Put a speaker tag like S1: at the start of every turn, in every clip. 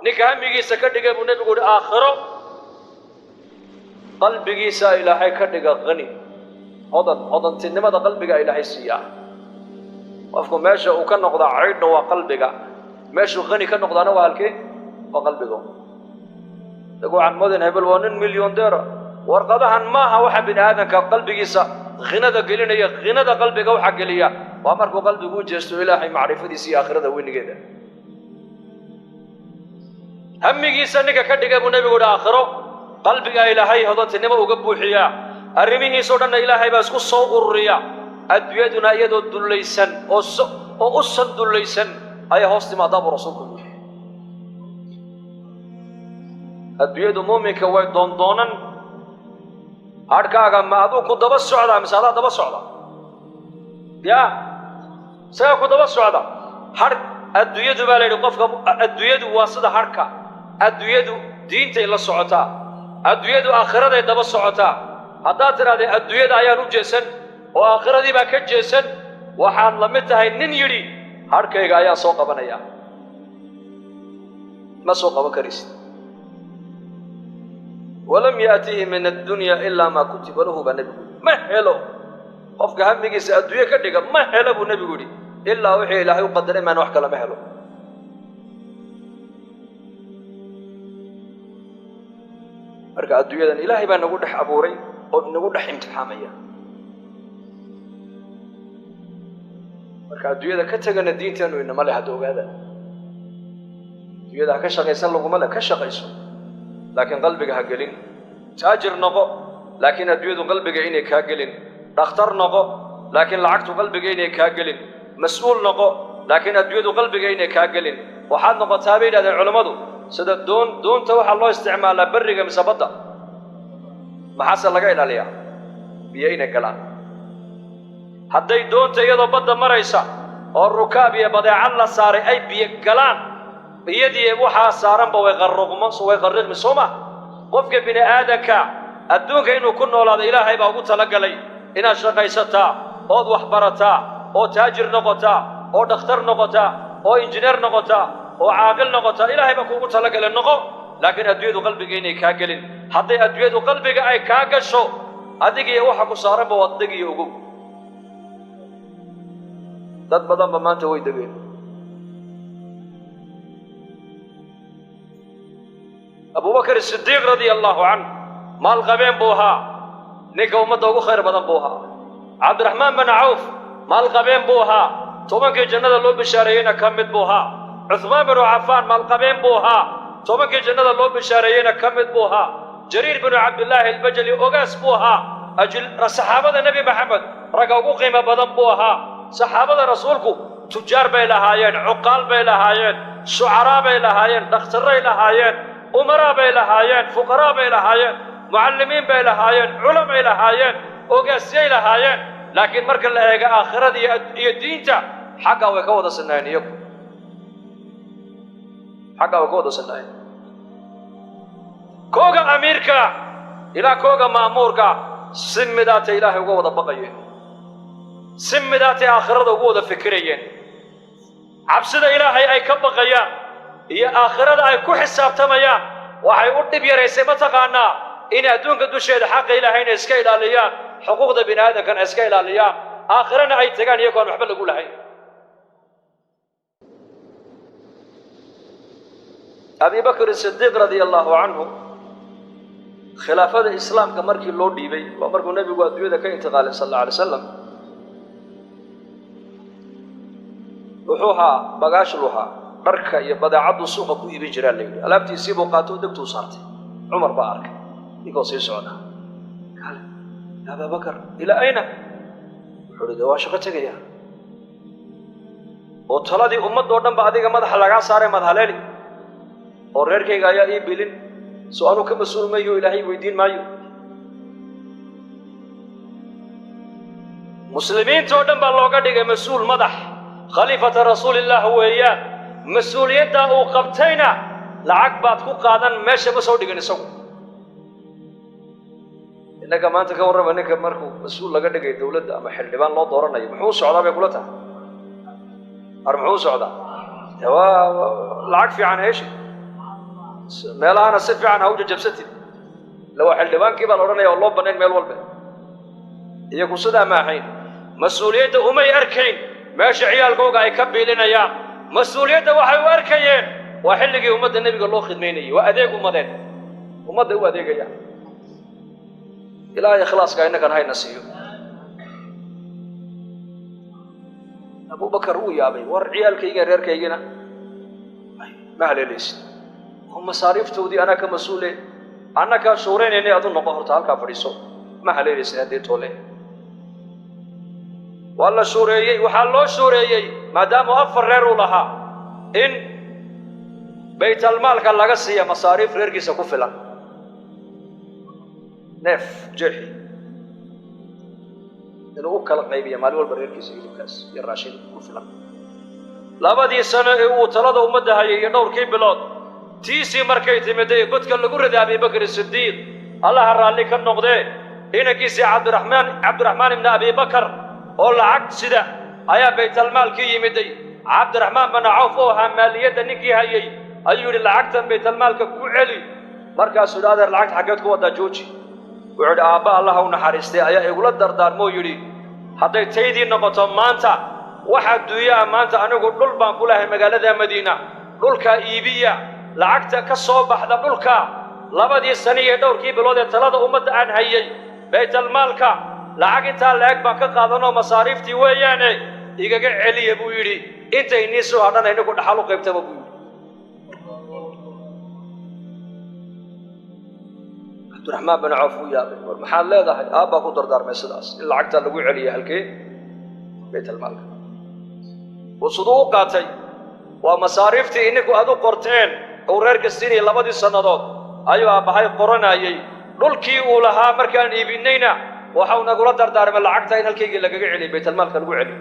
S1: نكامي سكدك أبو نبي يقول آخره قلبك سا إلهي كدك غني هذا تنما ده قلبك إلهي سيا وأفكم ماشى وكان نقضى عيدنا وقلبك ماشى غني كان نقضى أنا وهالكي وقلبك يقول عن مدن هبل ونن مليون ديرة ورقضها عن ماها واحد بن هذا كقلبك سا غنى ده قلنا يا غنى ده قلبك وحق ليا وأمرك قلبك وجهت إلهي معرفتي سي آخرة وين كده همي سنك كدك أبو نبي يقول آخره قلبك إلهي هذا تنما وقبو حيا أرميه سودنا إلهي بس قصة الريا أدويتنا يد الدليسن أو أصل الدليسن أي هوست ما داب رسولك أدويت مومك ويدون دونا هركا ما أدو كده بس سعدا مثلا ده بس سعدا يا سيا كده بس سعدا هر أدويت بالي لقف أدويت واسطة هركا أدويت دين تيلا سعدا أدويت آخرة يدبر سعدا هذا ترى الدنيا أيانو جسن وآخرة دي بكت جسن وحان لمتها النين يري هركي غايا سوق بنايا ما سوق بكريس ولم يأتيه من الدنيا إلا ما كتب له بنبي ما هلو قف هم يجلس الدنيا كدقة ما هلا بنبي يقولي إلا وحي لا يقدر ما نوح كلام هلو أرجع الدنيا إلهي بأن نقول حبوري أو نقول امتحامية marka adduunyada ka tagana diinteenu inama leh hada ogaada adduunyada ha ka shaqaysan laguma leh ka shaqayso laakiin qalbiga ha gelin taajir noqo laakiin adduunyadu qalbiga inay kaa gelin dhakhtar noqo laakiin lacagtu qalbiga inay kaa gelin mas'uul noqo laakiin adduunyadu qalbiga inay kaa gelin waxaad noqotaa bay yidhahdeen culammadu sida doonta waxaa loo isticmaalaa barriga mise badda maxaase laga ilaaliyaa biyo inay galaan hadday doonta iyadoo badda maraysa oo rukaab iyo badeecad la saaray ay biyo galaan biyadii waxaa saaranba way qarriqmi soo ma qofka bini aadanka adduunka inuu ku noolaado ilaahay baa ugu talagalay inaad shaqaysataa ood wax barataa oo taajir noqotaa oo dhakhtar noqotaa oo injineer noqotaa oo caaqil noqotaa ilaahay baa kuugu talagalay noqo laakiin adduunyadu qalbiga inay kaa gelin hadday adduunyadu qalbiga ay kaa gasho adigiiyo waxa ku saaranba waad degiyo ogow dad badan ba maanta way degeen abubakar as-siddiq radiyallahu anhu maal qabeen buu ahaa ninka ummadda ugu khayr badan buu ahaa cabdiraxmaan bin cawf maal qabeen buu ahaa tobankii jannada loo bishaareeyeyna ka mid buu ahaa cuthmaan bin cafaan maal qabeen buu ahaa tobankii jannada loo bishaareeyeyna ka mid buu ahaa jariir bin cabdillaahi albajali ogaas buu ahaa saxaabada nebi maxamed ragga ugu qiimo badan buu ahaa saxaabada rasuulku tujaar bay lahaayeen cuqaal bay lahaayeen shucaraa bay lahaayeen dhakhtarray lahaayeen umaraa bay lahaayeen fuqaraa bay lahaayeen mucallimiin bay lahaayeen culamay lahaayeen ogaasyay lahaayeen laakiin marka la eego aakhirada iyo diinta xaggaa way ka wada sinaayeen iyagu xaggaa way ka wada sinaayeen kooga amiirka ilaa kooga ma'muurka si midaata ilaahay uga wada baqayeen سمداتي آخرة وجودة فكرية عبسده إلهي أي كبقيا هي آخرة أي كحساب تمايا وحي أردي بيريسي متقانا إن أدون قدو شيء حق إلهي نسكيل عليا حقوق ده بنا هذا كان اسكيل عليا آخرة أي تقان يكون محبل أقول هاي أبي بكر الصديق رضي الله عنه خلافة الإسلام كمركي اللور ديبي ومركو النبي قد يودا كي انتقال صلى الله عليه وسلم وحوها بقاش لوها بركة يبدأ عبد السوق كوي بجرال ليلي ألابتي سيبو قاتو دكتو صارتي عمر بارك يقول سيسعونا قال يا أبا بكر إلى أين؟ حولي دواشقتك يا وطلع دي أمد دوردن بعدك مدح لغا ساري مدح ليلي ورير كي غايا إيه بيلين سؤالو كمسؤول مايو إلهي ويدين مايو مسلمين توردن باللوغا ديغا مسؤول مدح خليفة رسول الله هو إياه مسؤوليته وقبتينا لعقبات كو قادن ماشي بسو دغن سو إنك ما أنت كورب إنك مركو مسؤول لقى دقي دولة أما حلبان لو دورنا يمحو سعدا بيقولتها أرمحو سعدا العقف عن إيش meelahana si fiican ha u jajabsatid la waxa xildhibaankii baa la odhanaya oo loo banayn meel walba iyagu sidaa ma ahayn mas-uuliyadda umay arkayn meesha ciyaalkooga ay ka biilinayaan mas-uuliyadda waxay u arkayeen waa xilligii ummadda nebiga loo khidmaynayay waa adeeg ummadeed ummadda u adeegayaan ilaahay ikhlaaska innagan hayna siiyo abubakar wuu yaabay war ciyaalkayga reerkaygina ma haleelaysid oo masaariiftoodii anaa ka mas-uule anna kaa shuuraynaynay adu noqo horta halkaa fadhiiso ma haleelaysid haddii toole waa la shuureeyey waxaa loo shuureeyey maadaama 4 reer uu lahaa in baytalmaalka laga siiya masaariif reerkiisa ku filan neef jeexi inuu u kala qaybiya maalin walba reerkiisa hilibkaas iyo raashin ku filan labadii sano ee uu talada ummadda hayay iyo dhowrkii bilood tiisii markay timiday godka lagu riday abibakr sidiiq allaha raalli ka noqdee inankiisii cabdiraxmaan ibn abibakar oo lacag sida ayaa baytalmaalkii yimiday cabdiraxmaan bin cawf oo ahaa maaliyadda ninkii hayay ayuu yidhi lacagtan baytalmaalka ku celi markaasuu yidhi adeer lacagta xaggeed ku wadaa jooji wuxuu yidhi aabba allaha u naxariistay ayaa igula dardaarmoo yidhi hadday taydii noqoto maanta waxa adduunyaha maanta anigu dhul baan ku lahay magaalada madiina dhulkaa iibiya lacagta ka soo baxda dhulka labadii sano iyo dhowrkii bilood ee talada ummadda aan hayay baytalmaalka lacag intaa la-eg baan ka qaadanoo masaariiftii weeyaane igaga celiya buu yidhi intay nii soo hadhana inagu dhaxal u qaybtaba buu yidhi cabdiraxmaan bin cawf uu yaabay war maxaad leedahay aabbaa ku dardaarmay sidaas in lacagtaa lagu celiya halkee baytalmaalka uu siduu u qaatay waa masaariiftii ininku aad u qorteen uu reerka siinayay labadii sannadood ayuu aabbahay qoranayay dhulkii uu lahaa markaan iibinayna waxau nagula dardaarmay lacagta in halkaygii lagaga celiyay baytalmaalka lagu celiyo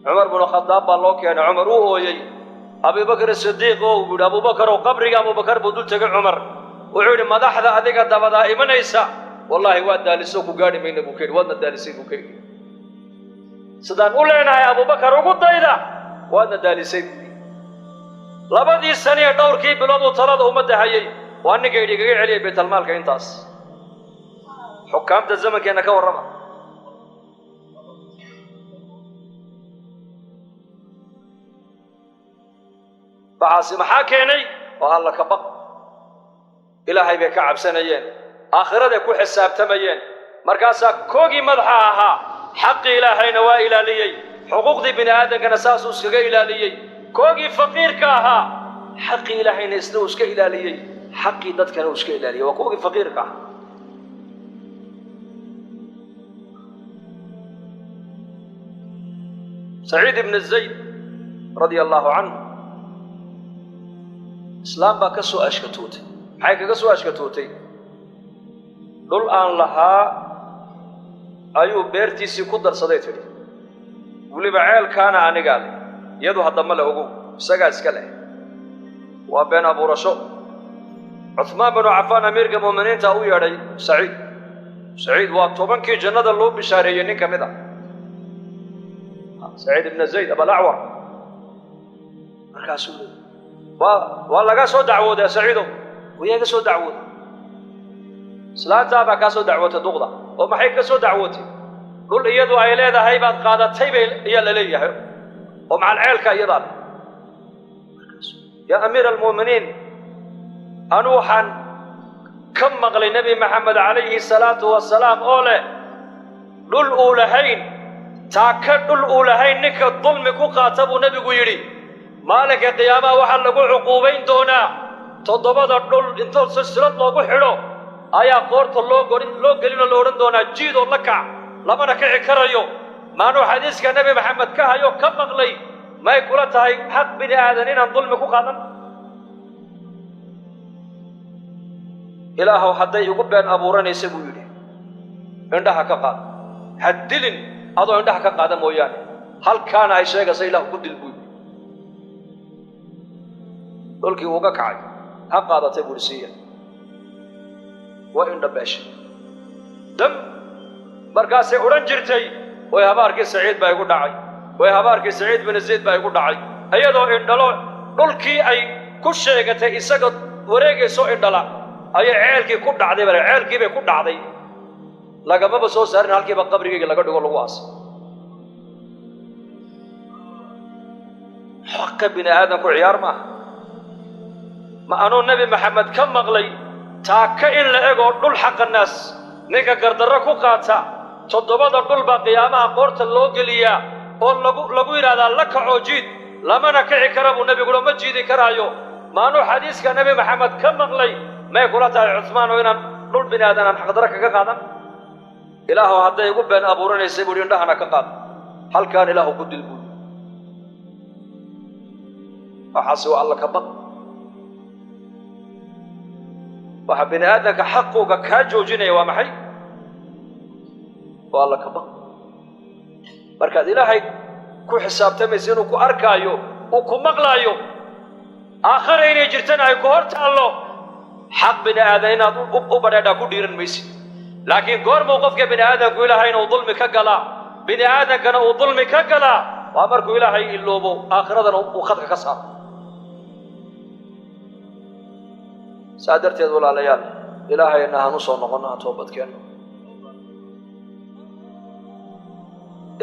S1: cumar binu khadaab baa loo keenay cumar uu ooyey abubakr sidiiq oo uu yidhi abubakar oo qabriga abubakar buu dul tegay cumar wuxuu yidhi madaxda adiga dabadaa imanaysa wallaahi waa daalisoo ku gaadhi mayna buu kayidhi waadna daalisay buu kayidhi sidaan u leenahay abubakar ugu dayda waadna daalisay labadii sano ee dhowrkii bilood uu talada ummadda hayay waa ninka yidhi igaga celiyay baytalmaalka intaas xukaamta zamankeenna ka warrama baxaasi maxaa keenay oo alla ka baq ilaahay bay ka cabsanayeen aakhiraday ku xisaabtamayeen markaasaa koogii madaxa ahaa xaqii ilaahayna waa ilaaliyey xuquuqdii bini aadamkana saasuu iskaga ilaaliyey koogii faqiirka ahaa xaqii ilaahayna isna uu iska ilaaliyey xaqii dadkana uu iska ilaaliyey waa koogii faqiirka ahaa saciid ibn zayd radia allahu canhu islaam baa ka soo ashkatootay maxay kaga soo ashkatootay dhul aan lahaa ayuu beertiisii ku darsaday tidhi weliba ceelkaana anigaa leh iyadu haddama le ogow isagaa iska leh waa been abuurasho cuthmaan binu cafaan amiirka mu'miniinta u yeedhay saciid waa 10kii jannada loo bishaareeyey nin ka mid ah saciid ibn zayd abalacwar markaasuu leeyay waa laga soo dacwoodaa saciidow wayaa ka soo dacwooday islaantaa baa kaa soo dacwootay duqda oo maxay ka soo dacwootay dhul iyadu ay leedahay baad qaadatay bay ayaa la leeyahay oo macal ceelka iyadaa leh yaa amiira almu'miniin anu waxaan ka maqlay nebi maxamed calayhi salaatu wasalaam oo leh dhul uu lahayn taaka dhul uu lahayn ninka dulmi ku qaata buu nebigu yidhi maalinka qiyaamaha waxaa lagu cuquubayn doonaa 7 dhul intoo silsilad loogu xidho ayaa qoorta loo gelinoo la odhan doonaa jiidoo la kac lamana kici karayo maanuu xadiiska nebi maxamed ka hayo ka maqlay may kula tahay xaq bini aadan inaan dulmi ku qaadan ilaahow hadday igu been abuuranaysa buu yidhi indhaha ka qaad ha dilin adoo indhaha ka qaada mooyaane halkaana ay sheegaysa ilaah ku dil buu yidhi dhulkii uga kacay ha qaadatay buu siiya waa indha beeshay dam markaasay odhan jirtay way habaarkii saciid baa igu dhacay way habaarkii saciid bin zayd baa igu dhacay ayadoo indhalo dhulkii ay ku sheegatay isaga wareegayso indhala ayay ceelkii ku dhacday bale ceelkii bay ku dhacday lagamaba soo saarin halkiiba qabrigeyga laga dhigo lagu aasay xaqa bini aadamku ciyaar maaha ma anuu nebi maxamed ka maqlay taaka in la ego dhul xaqa naas ninka gardarro ku qaata toddobada dhul baa qiyaamaha qoorta loo geliyaa oo lagu yidhaahdaa la kacoo jiid lamana kici kara buu nebiguna ma jiidi karaayo ma anuu xadiiska nebi maxamed ka maqlay may kula tahay cusmaan oo inaan dhul bini aadan aan xaqdarro kaga qaadan ilaahu hadday igu been abuuranaysay buuhi indhahana ka qaad halkaan ilaahu ku dil buuhi waxaasi waa alla ka baq waxa bini aadamka xaquuga kaa joojinaya waa maxay waa alla ka baq markaad ilaahay ku xisaabtamaysa inuu ku arkaayo uu ku maqlaayo aakhara inay jirtana ay ku hor taallo xaq bini aadan inaad u badheedhaa ku dhiiran maysid laakiin goormuu qofka bini aadamku ilaahayna uu dulmi ka galaa bini aadankana uu dulmi ka galaa waa markuu ilaahay iloobo aakhiradana uu khadka ka saaro saa darteed walaalayaal ilaahayna han u soo noqonno aan toobadkeenno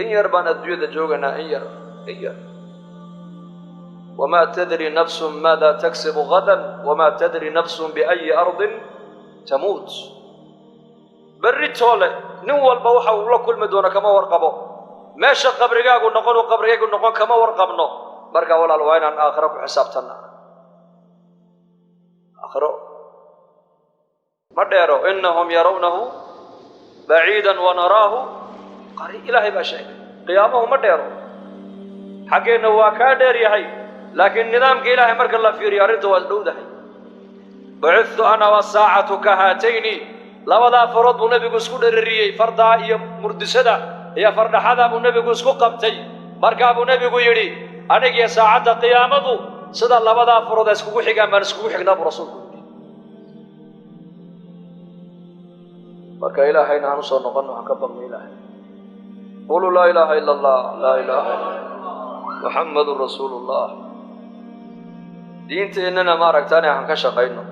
S1: in yar baan adduunyada joogaynaa in yar وما تدري نفس ماذا تكسب غدا وما تدري نفس بأي أرض تموت بريتوله نوال بوحة ولا كل مدونة كما ورقبه ماشى قبرقاق ونقول كما ورقبنا بركة ولا الوين عن آخرك حسابتنا آخره ما ديروا إنهم يرونه بعيدا ونراه قريب إلهي بشيء قيامه ما ديروا حقينا وكادر يحي لكن نظام إلهي مرك الله في رياضته والدودة بعثت أنا والساعة كهاتين لولا فرض النبي قسكو درري فردا يا مردسدا يا فرد حدا النبي قسكو قبتي مركب النبي يري أنا يا ساعة قيامته سدا لولا فرض اسكو حقا من اسكو حقنا برسول مرك إلهي نحن صنقنا حكبا إلهي قولوا لا إله إلا الله لا إله إلا الله محمد رسول الله دينت إننا ما ركتاني عن كشقينه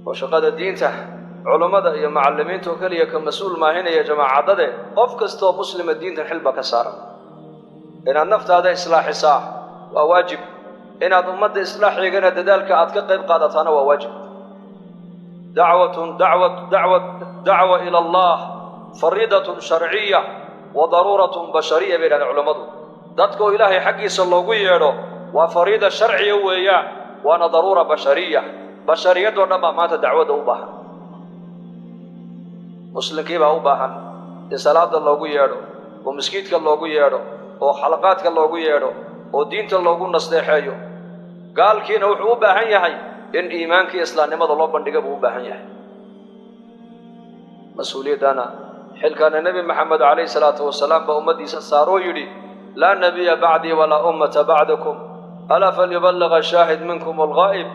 S1: وشقاد دينته علماء يا معلمين توكلية كمسؤول ما هنا يا جماعة عدده قف كستو مسلم الدين الحلبة كسارة إن النفط هذا إصلاح صح وواجب إن أمد إصلاح يجينا دالك أتكقب قادتنا وواجب دعوة إلى الله فريضة شرعية وضرورة بشرية بين العلماء دتكو إلهي حقي صلى الله عليه وسلم وفريضة شرعية ويا وانا ضرورة بشرية ونما مات دعوة أوباها مسلم كيف أوباها صلاة الله يرو ومسكيتك الله يرو وحلقاتك الله يرو ودينك الله نصلحيه قال كينا وحوبها هي إن إيمانك إسلام نمض الله بندقه بوبها هي مسؤولية أنا حل كان النبي محمد عليه الصلاة والسلام بأمتي سارو يري لا نبي بعدي ولا أمة بعدكم ألا فليبلغ الشاهد منكم الغائب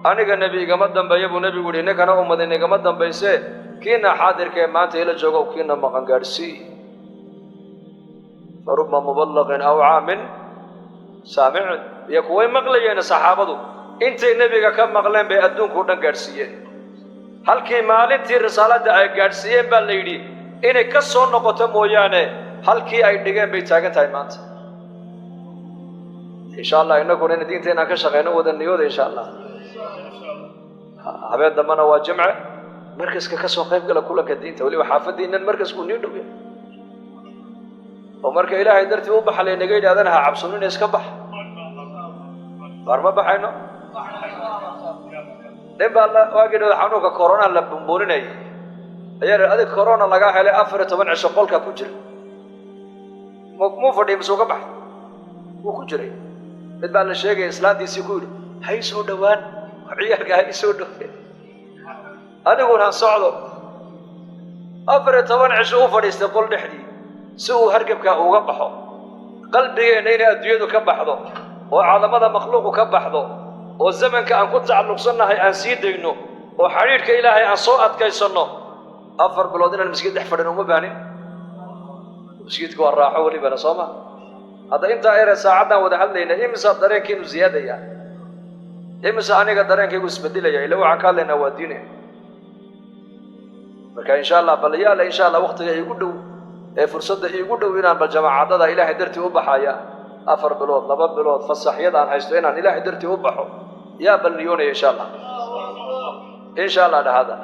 S1: أنا النبي قمدن بيبو نبي يقولي إنك أنا أمة إنك قمدن بيسي كينا حاضر كما أنت إلى الجوغو كينا مغنقارسي فرب مبلغ أو عام سامع يكوي مغليين صحابته أنت النبي كم مغلين بأدون كورنا قارسيين هل كي مالتي رسالة قارسيين بالليلي إني كسر نقطة مويانة هل كي أي دقيقة بيتاعن تايمات إن شاء الله إنكم إن دين تينا كشغينا ودنيود إن شاء الله هذا دمنا وجمعة مركز كسر قيم قال كلك الدين تولي وحافظ دين المركز كون يدوب ومركز إلهي درتي وبح على نجيد هذا أنا عبسوني إسكبح بارما بحينا نبى الله واجد حنوك كورونا اللي بمبورنا يا هذا كورونا لقاه على أفرت ومن عشقولك كجر مو فدي مسوق بح وكجري نبى الله شيء إسلام دي سيقول هاي سودوان عيالك هاي سودوان أنا أقول هنصعده أفرت ومن عشقوفر يستقول نحدي سو هرقبك وقبحه قلبي نين أديده كبحضه وعظمة مخلوق كبحضه والزمن كأن كنت على نقصنا هي أنسيد إنه وحريرك إلهي أن صوت كيسنه أفر بلادنا المسجد يحفرنا وما باني مسجدك والراحة واللي بنا صوما هذا أنت إير ساعدنا ودحلنا إمسا درين كينو زيادة يا إمسا أنا قدرين كينو سبدي لي لو عكال لنا ودينه marka insha Allah balayaal insha Allah waqtiga igu dhow ee fursada igu dhow inaan bal jamaacadada Ilaahay dartii u baxaya 4 bilood 2 bilood fasaxyada aan haysto inaan Ilaahay dartii u baxo ya bal niyoonay insha Allah dhahada